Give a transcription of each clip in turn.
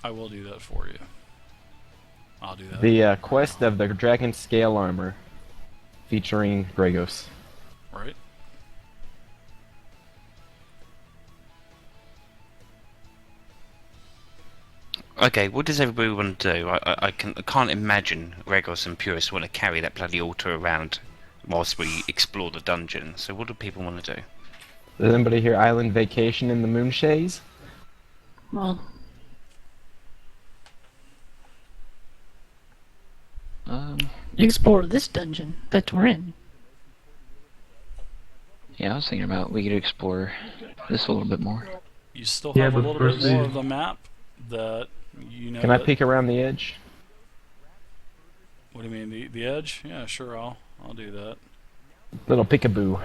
I will do that for you. I'll do that. The quest of the Dragon Scale Armor, featuring Gregos. Right? Okay, what does everybody want to do? I can't imagine Gregos and Purist want to carry that bloody altar around whilst we explore the dungeon. So what do people want to do? Does anybody hear Island Vacation in the Moonshays? Well, explore this dungeon that we're in. Yeah, I was thinking about we could explore this a little bit more. You still Yeah, have a but little bit first more we- of the map that you know. Can I that- peek around the edge? What do you mean, the edge? Yeah, sure. I'll do that. Little peekaboo.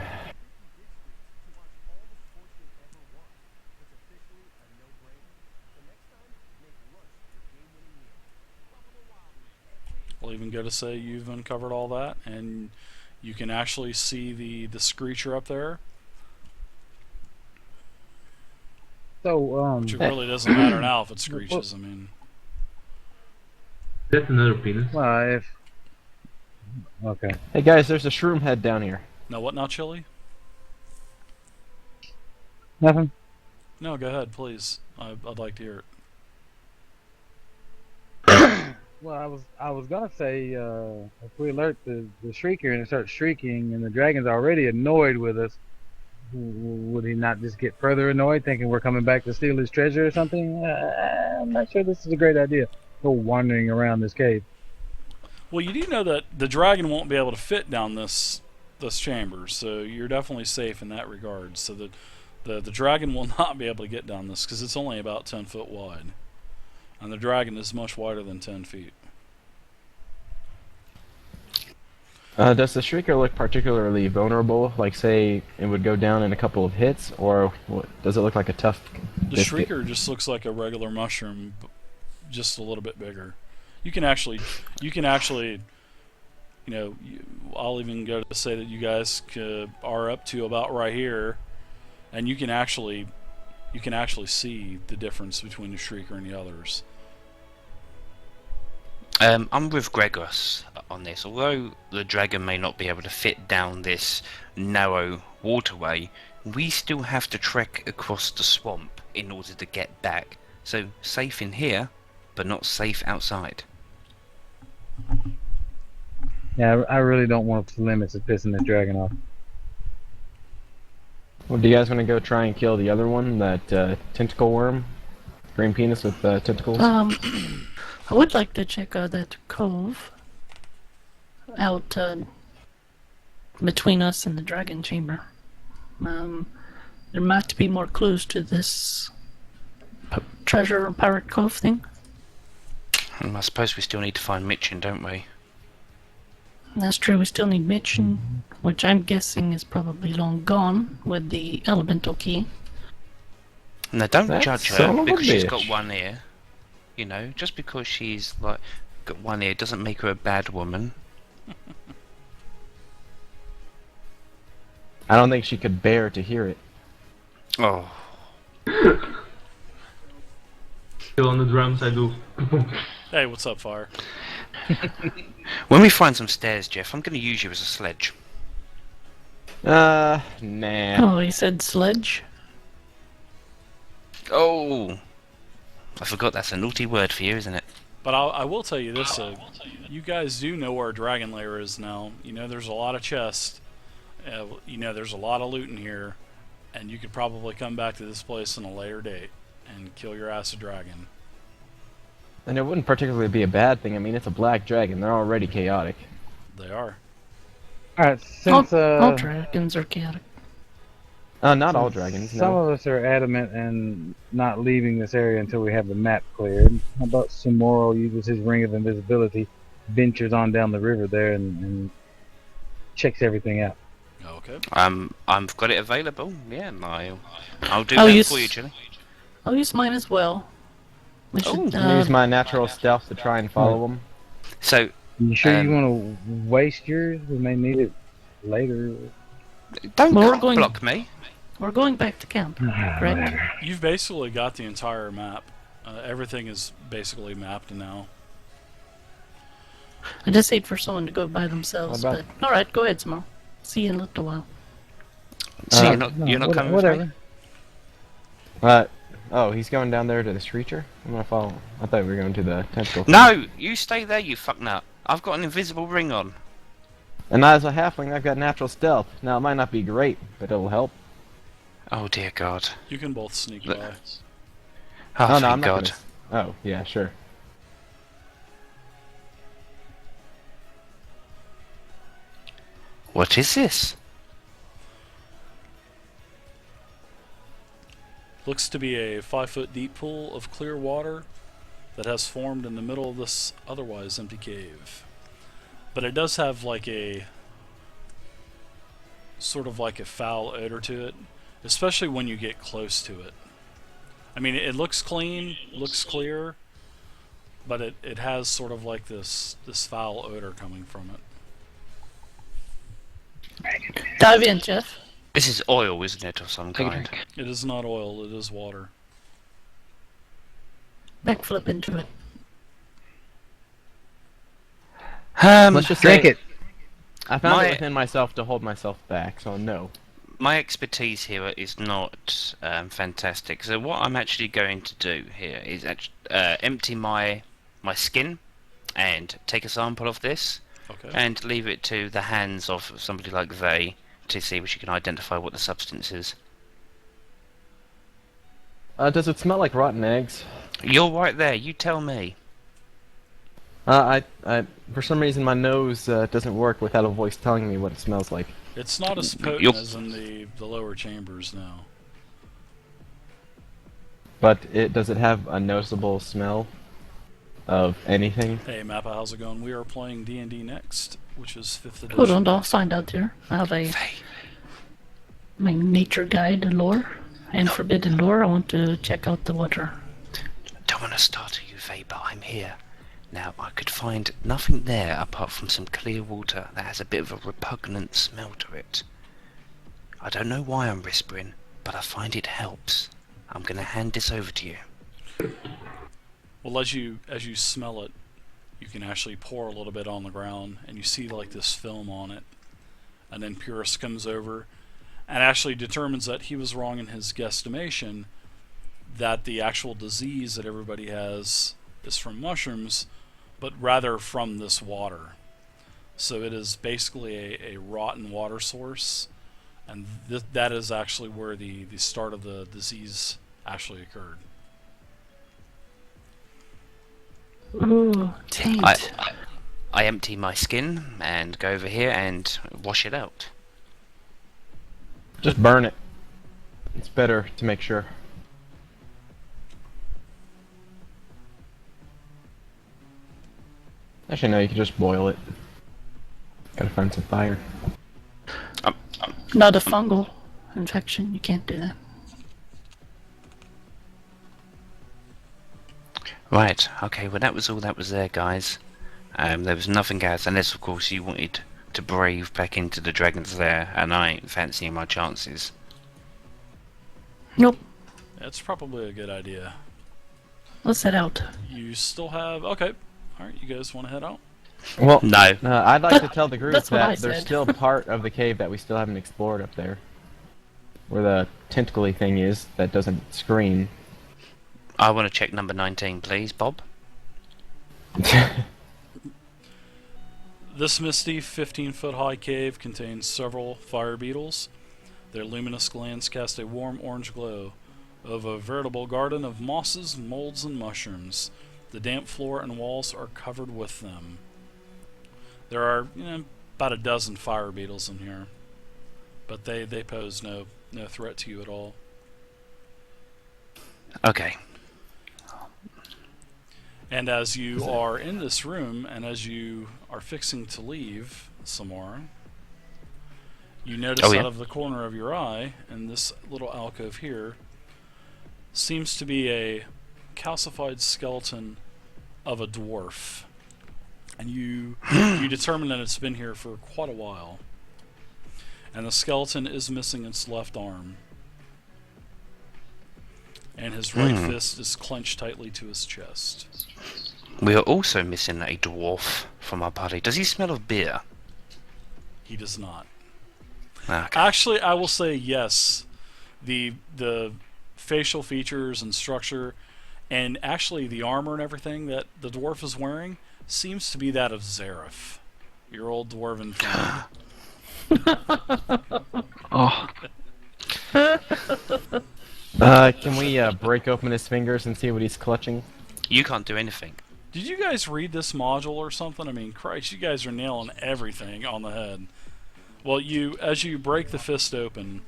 I'll even go to say you've uncovered all that, and you can actually see the screecher up there, So, which it really doesn't matter now if it screeches. I mean, That's another penis. well, if okay, Hey guys, there's a shroom head down here. no, what now, Chili? nothing. No, go ahead, please. I'd like to hear it. Well, I was gonna say if we alert the shrieker and it starts shrieking and the dragon's already annoyed with us, would he not just get further annoyed, thinking we're coming back to steal his treasure or something? I'm not sure this is a great idea. Go wandering around this cave. Well, you do know that the dragon won't be able to fit down this chamber, so you're definitely safe in that regard. So the dragon will not be able to get down this because it's only about 10 foot wide, and the dragon is much wider than 10 feet. Does the Shrieker look particularly vulnerable? Like, say, it would go down in a couple of hits, or does it look like a tough The biscuit? shrieker just looks like a regular mushroom, just a little bit bigger. You can actually, I'll even go to say that you guys are up to about right here, and you can actually see the difference between the shrieker and the others. I'm with Gregos on this. Although the dragon may not be able to fit down this narrow waterway, we still have to trek across the swamp in order to get back. So safe in here, but not safe outside. Yeah, I really don't want to limits of pissing this dragon off. Well, do you guys want to go try and kill the other one, that tentacle worm? Green penis with tentacles? I would like to check out that cove out between us and the dragon chamber. There might be more clues to this treasure or pirate cove thing. I suppose we still need to find Mitchin, don't we? That's true, we still need Mitchin, which I'm guessing is probably long gone with the elemental key. Now don't That judge son her of a because she's bitch. got one ear. You know, just because she's like got one ear doesn't make her a bad woman. I don't think she could bear to hear it. Oh, Still on the drums, I do. Hey, what's up, Fire? when we find some stairs, Jeff, I'm going to use you as a sledge. Nah. Oh, he said sledge? Oh, I forgot that's a naughty word for you, isn't it? But I will tell you this: you guys do know where Dragon Lair is now. You know there's a lot of chests. You know there's a lot of loot in here, and you could probably come back to this place on a later date and kill your ass a dragon. And it wouldn't particularly be a bad thing. I mean, it's a black dragon. They're already chaotic. They are. All right, since All dragons are chaotic. Not all since dragons, some no. of us are adamant and not leaving this area until we have the map cleared. How about Sumoro uses his ring of invisibility, ventures on down the river there, and checks everything out. Okay. I've got it available. Yeah, I'll do I'll that use- for you, Jenny. I'll use mine as well. We should, Use my natural stealth to try and follow them. So You sure you Um, want to waste yours? We may need it later. don't Well, we're cock going- block me. we're going back to camp, correct? You've basically got the entire map. Everything is basically mapped now. I just hate for someone to go by themselves, How but about- alright, go ahead, Small. See you in a little while. So Uh, you're not coming with whatever. me? Oh, he's going down there to the Screecher? I'm gonna follow. I thought we were going to the tentacle. No, you stay there, you fucknut. I've got an invisible ring on. And as a halfling, I've got natural stealth. Now, it might not be great, but it'll help. Oh dear God. You can both sneak Look. by. Oh, no, I'm thank not God. gonna... Oh, yeah, sure. What is this? Looks to be a 5-foot deep pool of clear water that has formed in the middle of this otherwise empty cave. But it does have like a sort of like a foul odor to it, especially when you get close to it. I mean, it looks clean, looks clear, but it has sort of like this foul odor coming from it. Dive in, Jeff. This is oil, isn't it, of some Take a kind? drink. It is not oil, it is water. Backflip into it. Let's just Drink say it. I found My- it within myself to hold myself back, so no. My expertise here is not fantastic. So what I'm actually going to do here is empty my skin and take a sample of this Okay. and leave it to the hands of somebody like Vey to see if she can identify what the substance is. Does it smell like rotten eggs? You're right there. You tell me. For some reason, my nose doesn't work without a voice telling me what it smells like. It's not as potent You'll- as in the lower chambers now. But does it have a noticeable smell of anything? Hey Mappa, how's it going? We are playing D&D next, which is 5th edition. Hold on, I'll find out here. I have Vey, my nature guide lore and forbidden lore. I want to check out the water. don't want to startle you, Vey, but I'm here. Now, I could find nothing there apart from some clear water that has a bit of a repugnant smell to it. I don't know why I'm whispering, but I find it helps. I'm going to hand this over to you. Well, as you smell it, you can actually pour a little bit on the ground, and you see like this film on it. And then Purist comes over and actually determines that he was wrong in his guesstimation, that the actual disease that everybody has is from mushrooms, but rather from this water. So it is basically a rotten water source, and that is actually where the start of the disease actually occurred. Ooh, taint. I empty my skin and go over here and wash it out. Just burn it. It's better to make sure. Actually, no, you can just boil it. Gotta find some fire. Not a fungal infection. You can't do that. Right, okay, well that was all that was there, guys. There was nothing else, unless of course you wanted to brave back into the dragons there, and I ain't fancying my chances. Nope. That's probably a good idea. Let's head out. You still have... Okay. Alright, you guys want to head out? Well, No. I'd like to tell the group That's what I that there's said. still part of the cave that we still haven't explored up there. Where the tentacly thing is that doesn't scream. I want to check number 19, please, Bob. This misty, 15-foot high cave contains several fire beetles. Their luminous glands cast a warm orange glow over a veritable garden of mosses, molds, and mushrooms. The damp floor and walls are covered with them. There are, about a dozen fire beetles in here, but they pose no threat to you at all. Okay. And as you are in this room, and as you are fixing to leave, Samara, you notice Oh, yeah? out of the corner of your eye, in this little alcove here, seems to be a calcified skeleton of a dwarf. And you determine that it's been here for quite a while. And the skeleton is missing its left arm. and his right fist is clenched tightly to his chest. We are also missing a dwarf from our party. Does he smell of beer? He does not. Okay. Actually, I will say yes. The facial features and structure, and actually the armor and everything that the dwarf is wearing seems to be that of Zareth, your old dwarven friend. Oh, Can we break open his fingers and see what he's clutching? You can't do anything. Did you guys read this module or something? I mean, Christ, you guys are nailing everything on the head. Well, as you break the fist open,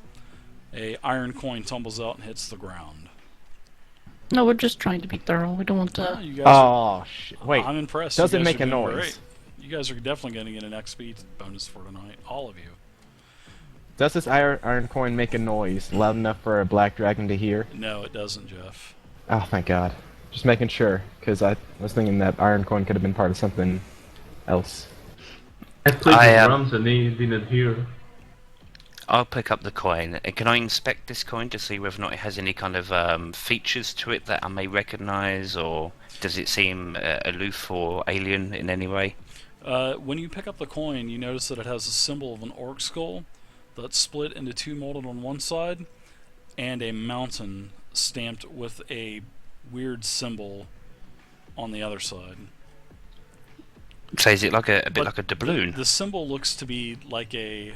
a iron coin tumbles out and hits the ground. No, we're just trying to be thorough. We don't want to. You guys are, Oh, shit. Wait. I'm impressed. Does You it guys make are a doing noise? great. You guys are definitely going to get an XP bonus for tonight, all of you. Does this iron coin make a noise loud enough for a black dragon to hear? No, it doesn't, Jeff. Oh, thank God. Just making sure, because I was thinking that iron coin could have been part of something else. I played I, the drums and he didn't hear. I'll pick up the coin. Can I inspect this coin to see whether or not it has any kind of features to it that I may recognize, or does it seem aloof or alien in any way? When you pick up the coin, you notice that it has a symbol of an orc skull that's split into two molded on one side, and a mountain stamped with a weird symbol on the other side. So is it like a bit But like a doubloon? The symbol looks to be like a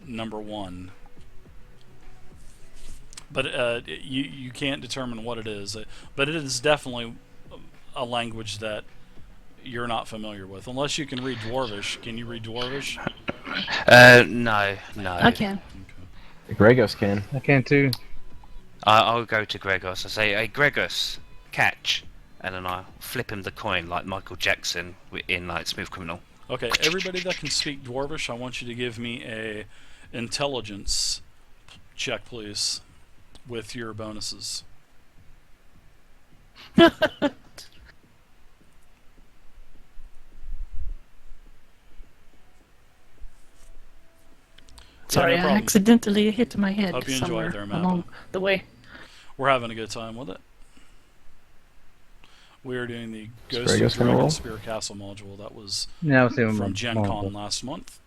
number 1. But you can't determine what it is. But it is definitely a language that you're not familiar with. Unless you can read Dwarvish. Can you read Dwarvish? No. I can. Gregos can. I can too. I'll go to Gregos. I say, "Hey, Gregos, catch," and then I flip him the coin like Michael Jackson in like Smooth Criminal. Okay, everybody that can speak Dwarvish, I want you to give me a intelligence check, please, with your bonuses. Sorry, no I problem. accidentally hit my head Hope you enjoy somewhere it there, Amanda. along the way. We're having a good time with it. We are doing the Ghost Gregos of gonna roll? Dragon Spear Castle module that was Yeah, I'll see him from Gen Con last month.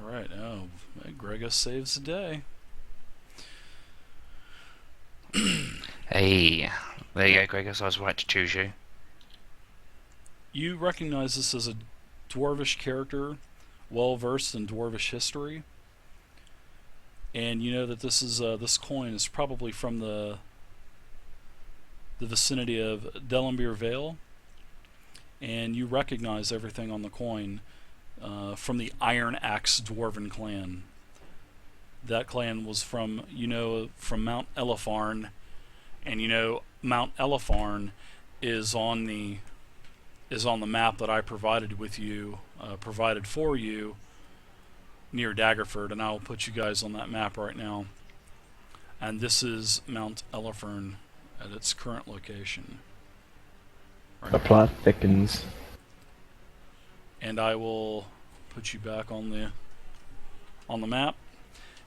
Alright, oh, Gregos saves the day. Hey, there you go, Gregos. I was right to choose you. You recognize this as a Dwarvish character, well versed in Dwarvish history, and you know that this is this coin is probably from the vicinity of Delambir Vale, and you recognize everything on the coin from the Iron Axe Dwarven clan. That clan was from Mount Elefarn, and Mount Elefarn is on the map that I provided for you near Daggerford, and I'll put you guys on that map right now. And this is Mount Elefarn at its current location. The plot thickens. And I will put you back on the map.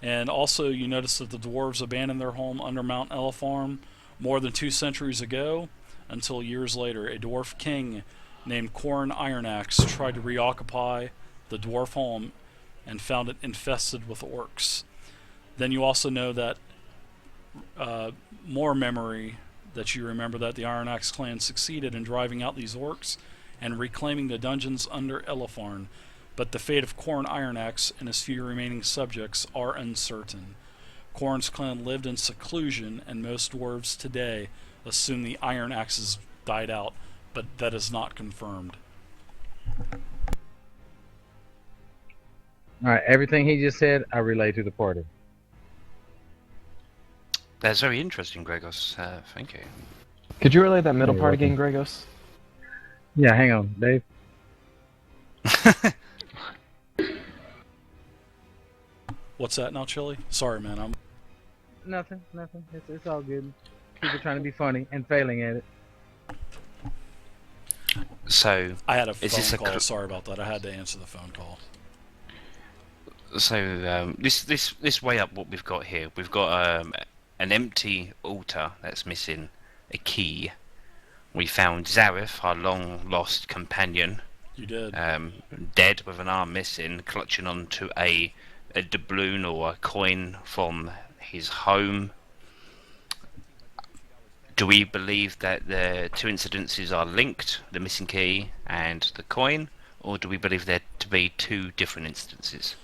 And also, you notice that the dwarves abandoned their home under Mount Elefarn more than 2 centuries ago, until years later a dwarf king named Corn Ironaxe tried to reoccupy the dwarf home and found it infested with orcs. Then you also know that more memory that you remember that the Ironaxe clan succeeded in driving out these orcs and reclaiming the dungeons under Elefarn, but the fate of Corn Ironaxe and his few remaining subjects are uncertain. Corn's clan lived in seclusion, and most dwarves today assume the Ironaxes died out, but that is not confirmed. All right, everything he just said, I relay to the party. That's very interesting, Gregos. Thank you. Could you relay that middle You're part welcome. again, Gregos? Yeah, hang on, Dave. What's that now, Chili? Sorry, man. Nothing. It's all good. People trying to be funny and failing at it. So, I had a Is this phone a call. cl- Sorry about that. I had to answer the phone call. So this way up, what we've got here, we've got an empty altar that's missing a key. We found Zareth, our long lost companion, You did. dead with an arm missing, clutching onto a doubloon or a coin from his home. Do we believe that the two incidences are linked, the missing key and the coin, or do we believe there to be two different instances?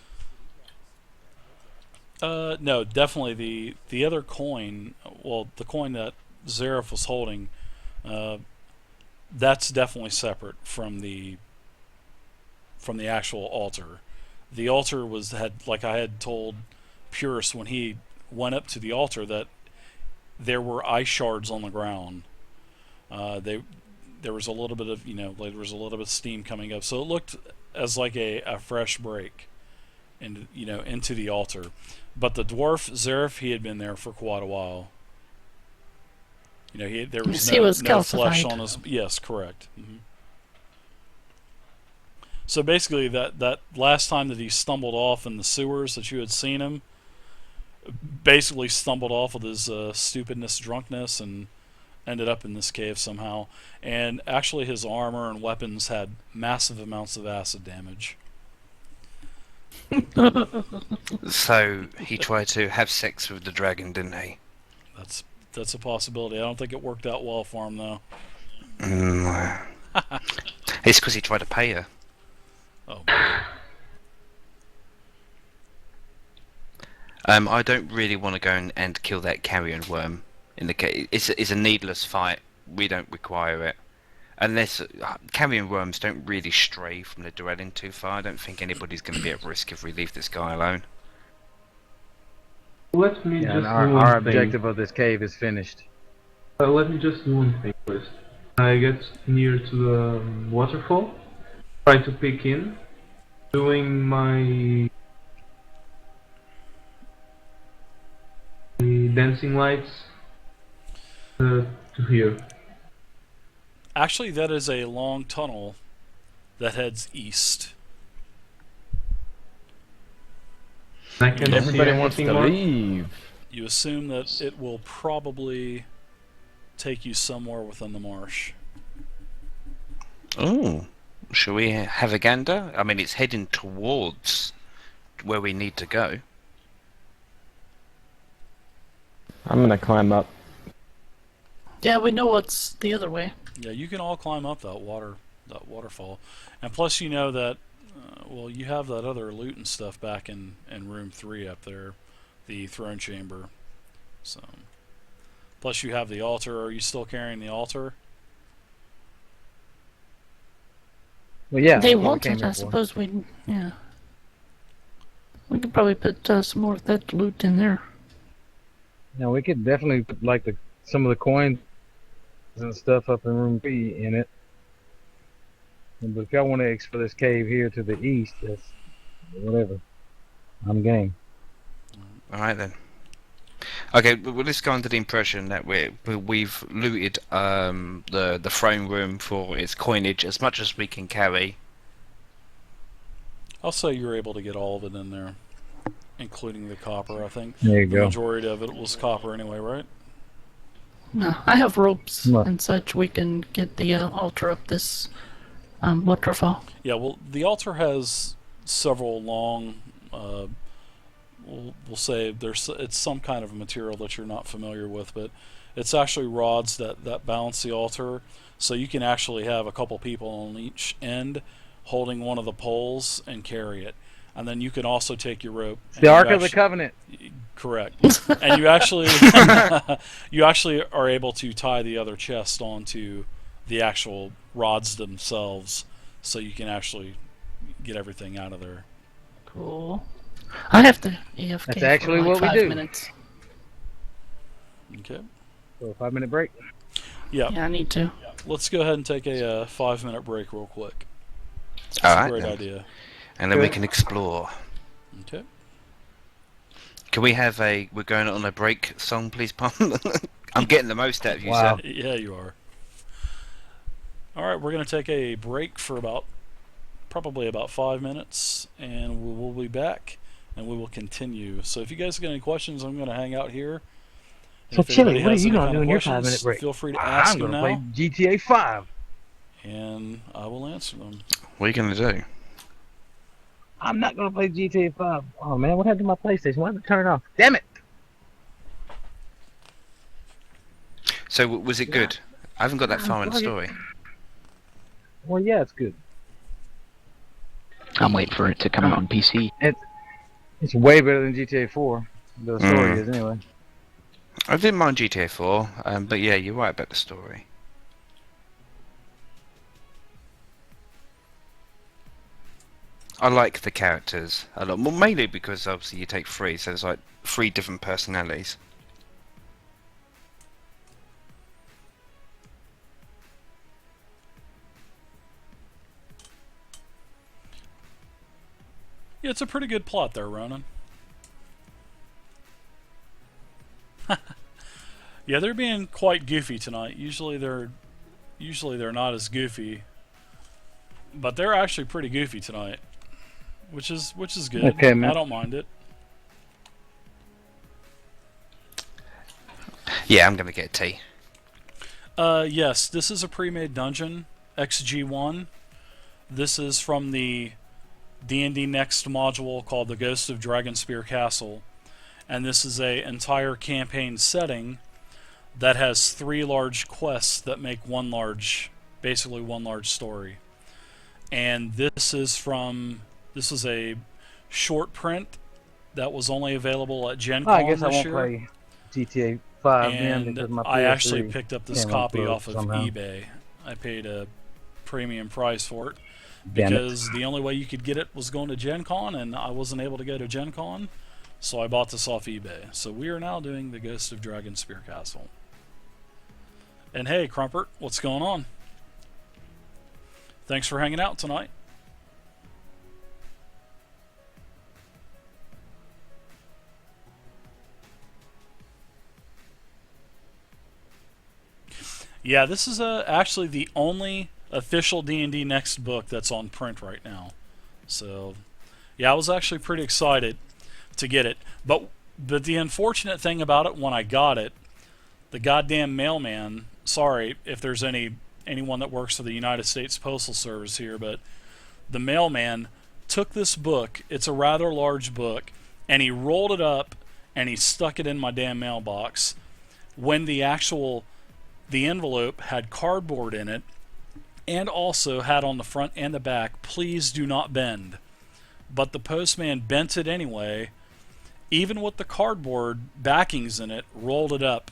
No, definitely the other coin. Well, the coin that Zareth was holding, that's definitely separate from the actual altar. The altar had, like I had told Purist when he went up to the altar, that there were ice shards on the ground. There was a little bit of, there was a little bit of steam coming up, so it looked as like a fresh break into the altar. But the dwarf Zareth, he had been there for quite a while. There was Yes, he was no flesh calcified. on his. Yes, correct. So basically, that last time that he stumbled off in the sewers that you had seen him, basically stumbled off with his stupidness, drunkenness, and ended up in this cave somehow. And actually, his armor and weapons had massive amounts of acid damage. So he tried to have sex with the dragon, didn't he? That's a possibility. I don't think it worked out well for him, though. It's because he tried to pay her. Oh, I don't really want to go and kill that carrion worm. In the case, it's a needless fight. We don't require it, unless carrion worms don't really stray from the dwelling too far. I don't think anybody's going to be at risk if we leave this guy alone. Let me Yeah, just and do our one thing. objective of this cave is finished. Let me just do one thing first. I get near to the waterfall, try to peek in, doing my dancing lights to here. actually, that is a long tunnel that heads east. I can see Everybody wants anything to more. leave. You assume that it will probably take you somewhere within the marsh. Oh, shall we have a gander? I mean, it's heading towards where we need to go. I'm gonna climb up. Yeah, we know what's the other way. Yeah, you can all climb up that waterfall, and plus you know that. Well, you have that other loot and stuff back in room 3 up there, the throne chamber. So, plus you have the altar. Are you still carrying the altar? Well, yeah. They that's what we want came it, here I for. suppose yeah. We could probably put some more of that loot in there. Now we could definitely put like some of the coins and stuff up in room 3 in it. But if y'all want to explore this cave here to the east, that's whatever. I'm game. All right then. Okay, well, let's go under the impression that we've looted the throne room for its coinage as much as we can carry. I'll say you're able to get all of it in there, including the copper. I think There you the go. majority of it was copper anyway, right? No, I have ropes What? and such. We can get the altar up this waterfall. Yeah. Well, the altar has several long. We'll say it's some kind of a material that you're not familiar with, but it's actually rods that balance the altar, so you can actually have a couple people on each end holding one of the poles and carry it, and then you can also take your rope. The Ark of the Covenant. Correct, and you actually you actually are able to tie the other chest onto the actual rods themselves, so you can actually get everything out of there. Cool. I have to AFK That's actually for like what we 5 do. minutes. Okay. So a 5-minute break. Yeah. Yeah, I need to. Let's go ahead and take a 5-minute break real quick. That's All a right, great then. idea. And then we Good. can explore. Okay. Can we have we're going on a break song, please, Pom? I'm getting the most out of you, Wow. sir. Yeah, you are. All right, we're going to take a break for probably about 5 minutes, and we'll be back and we will continue. So if you guys got any questions, I'm going to hang out here. And So, if anybody Chili, what are has you any gonna kind do of in your questions, 5-minute break? feel free to ask I'm them gonna play now, GTA 5. and I will answer them. What are you going to do? I'm not gonna play GTA 5. Oh man, what happened to my PlayStation? Why did it turn it off? Damn it! So was it good? I haven't got that far in the story. Well, yeah, it's good. I'm waiting for it to come out on PC. It's way better than GTA 4. The story Mm. is anyway. I didn't mind GTA 4, but yeah, you're right about the story. I like the characters a lot more, mainly because obviously you take 3, so there's like 3 different personalities. Yeah, it's a pretty good plot there, Ronan. Yeah, they're being quite goofy tonight. Usually they're not as goofy, but they're actually pretty goofy tonight, which is good. Okay, man. I don't mind it. Yeah, I'm gonna get tea. Yes, this is a pre-made dungeon, XG1. This is from the D&D Next module called the Ghost of Dragonspear Castle, and this is a entire campaign setting that has 3 large quests that make basically one large story. And this is a short print that was only available at Gen Con I guess I this won't year. play GTA 5 then And because my PS3 I actually picked up this came copy unplugged off of somehow. eBay. I paid a premium price for it Damn it. because the only way you could get it was going to Gen Con, and I wasn't able to go to Gen Con, so I bought this off eBay. So we are now doing the Ghost of Dragonspear Castle. And hey, Crumpert, what's going on? Thanks for hanging out tonight. Yeah, this is actually the only official D&D Next book that's on print right now. So, yeah, I was actually pretty excited to get it. But the unfortunate thing about it, when I got it, the goddamn mailman, sorry if there's anyone that works for the United States Postal Service here, but the mailman took this book, it's a rather large book, and he rolled it up and he stuck it in my damn mailbox when the envelope had cardboard in it and also had on the front and the back, "Please do not bend." But the postman bent it anyway, even with the cardboard backings in it, rolled it up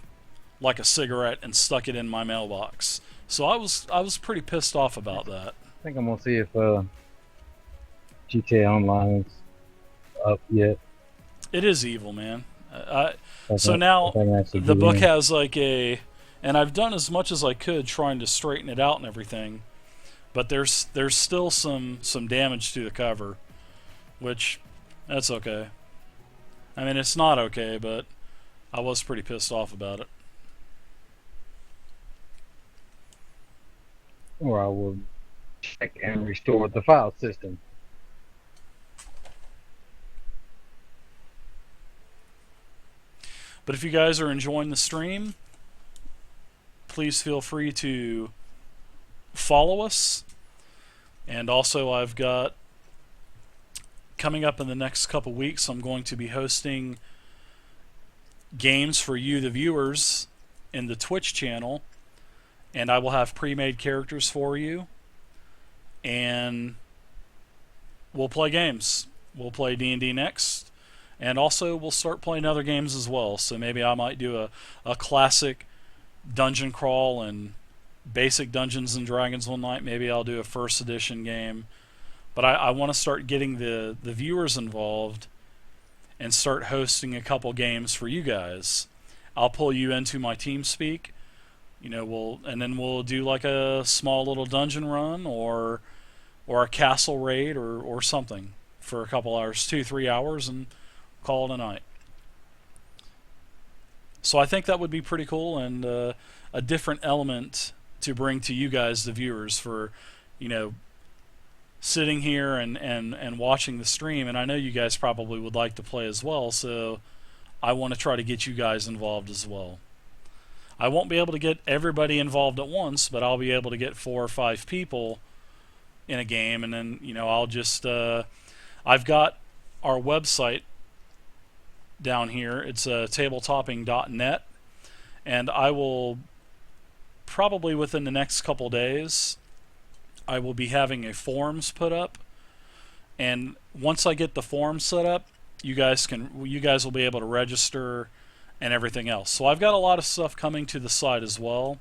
like a cigarette and stuck it in my mailbox. So I was pretty pissed off about that. I think I'm gonna see if GTA Online is up yet. It is evil, man. If So I now can actually the get book in. has like and I've done as much as I could trying to straighten it out and everything, but there's still some damage to the cover, which that's okay. I mean, it's not okay, but I was pretty pissed off about it. Or I will check and restore the file system. But if you guys are enjoying the stream, please feel free to follow us. And also, I've got coming up in the next couple weeks, I'm going to be hosting games for you, the viewers, in the Twitch channel. And I will have pre-made characters for you. And we'll play games. We'll play D&D Next. And also, we'll start playing other games as well. So maybe I might do a classic dungeon crawl and basic Dungeons and Dragons one night. Maybe I'll do a first edition game. But I want to start getting the viewers involved and start hosting a couple games for you guys. I'll pull you into my TeamSpeak. You know, we'll do like a small little dungeon run or a castle raid or something for a couple hours, 2-3 hours, and call it a night. So I think that would be pretty cool and a different element to bring to you guys, the viewers, for, you know, sitting here and watching the stream, and I know you guys probably would like to play as well, so I want to try to get you guys involved as well. I won't be able to get everybody involved at once, but I'll be able to get 4 or 5 people in a game, and then, you know, I'll just I've got our website down here. It's tabletopping.net, and I will probably within the next couple days I will be having a forums put up, and once I get the forums set up, you guys will be able to register and everything else. So I've got a lot of stuff coming to the site as well.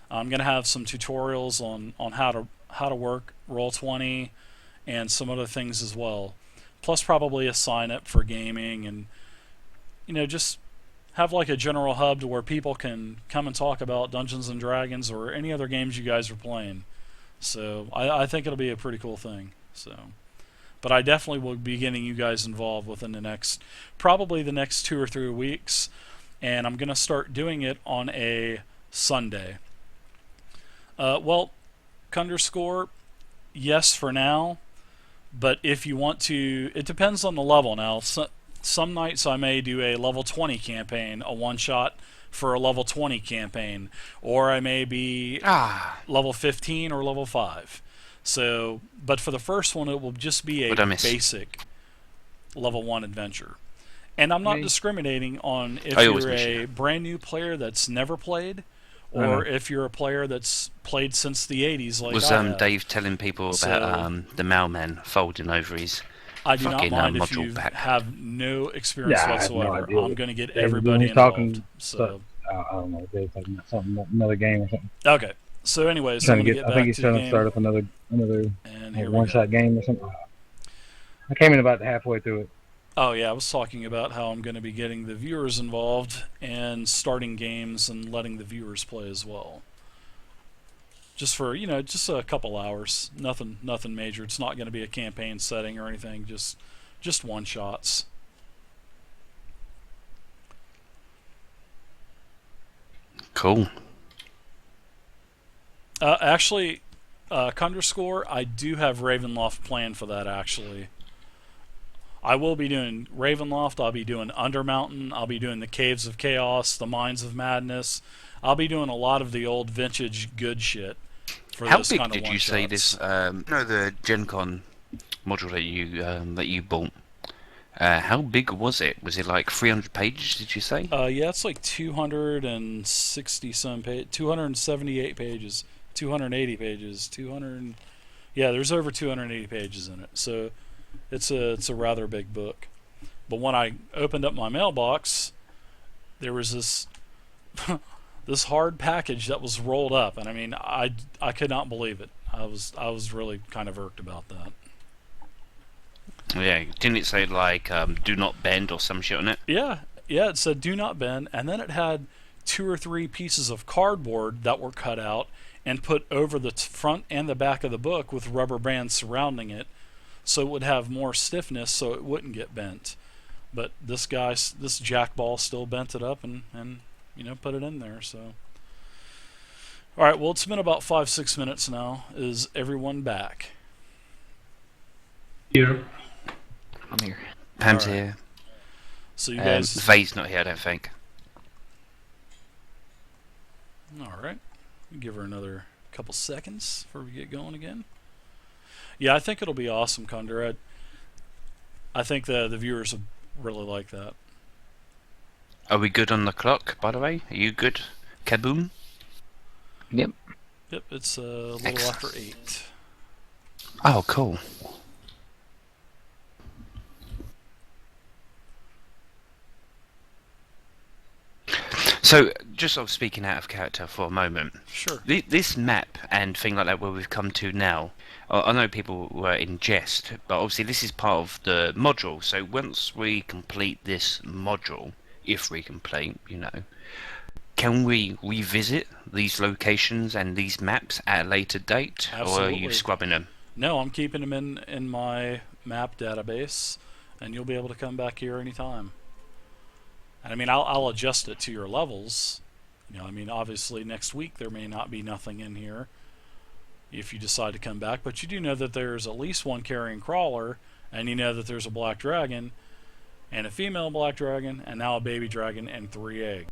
I'm going to have some tutorials on how to work Roll20 and some other things as well. Plus probably a sign up for gaming, and you know, just have like a general hub to where people can come and talk about Dungeons and Dragons or any other games you guys are playing. So I think it'll be a pretty cool thing. So, but I definitely will be getting you guys involved within probably the next 2 or 3 weeks, and I'm gonna start doing it on a Sunday. Well, Underscore, yes for now, but if you want to, it depends on the level now. Some nights I may do a level 20 campaign, a one-shot for a level 20 campaign, or I may be level 15 or level 5. So, but for the first one, it will just be a basic level 1 adventure. And I'm not discriminating on if you're a brand new player that's never played, or if you're a player that's played since the 80s like I have. Dave telling people about the mailman folding over his I do not fucking mind if you module pack? have no experience Yeah, I have no whatsoever. idea. I'm going to get When everybody he's talking involved. So I don't know. They're talking about something, another game or something. okay. So anyways, I'm Trying going to to get. get I back think he's to trying the to game. start up another And here we one-shot go. game or something. I came in about halfway through it. Oh yeah, I was talking about how I'm going to be getting the viewers involved and starting games and letting the viewers play as well. Just for, you know, just a couple hours. Nothing major. It's not going to be a campaign setting or anything. Just one-shots. Cool. Actually, Underscore, I do have Ravenloft planned for that, actually. I will be doing Ravenloft, I'll be doing Undermountain, I'll be doing the Caves of Chaos, the Mines of Madness. I'll be doing a lot of the old vintage good shit for How those big kind of did you say this? No, the Gen Con module that you bought. How big was it? Was it like 300 pages? Did you say? Yeah, it's like 260 some 278 pages, 280 pages, 200. Yeah, there's over 280 pages in it. So it's a rather big book. But when I opened up my mailbox, there was this this hard package that was rolled up, and I mean, I could not believe it. I was really kind of irked about that. Yeah, didn't it say like "do not bend" or some shit on it? Yeah, it said "do not bend," and then it had 2 or 3 pieces of cardboard that were cut out and put over the front and the back of the book with rubber bands surrounding it, so it would have more stiffness, so it wouldn't get bent. But this jackball still bent it up and you know, put it in there. So, all right. Well, it's been about 5-6 minutes now. Is everyone back? Here. I'm here. Pam's Alright. here. So you guys. Vay's not here, I don't think. All right. Give her another couple seconds before we get going again. Yeah, I think it'll be awesome, Condor. I think the viewers will really like that. Are we good on the clock, by the way? Are you good? Kaboom? Yep. Yep, it's a little Excellent. after 8. Oh, cool. So, just sort of speaking out of character for a moment, Sure. this map and thing like that where we've come to now, I know people were in jest, but obviously this is part of the module, so once we complete this module, if we complete, you know, can we revisit these locations and these maps at a later date, or are Absolutely. you scrubbing them? No, I'm keeping them in my map database, and you'll be able to come back here anytime. And I mean, I'll adjust it to your levels. You know, I mean, obviously next week there may not be nothing in here, if you decide to come back. But you do know that there's at least one carrion crawler, and you know that there's a black dragon, and a female black dragon, and now a baby dragon, and 3 eggs.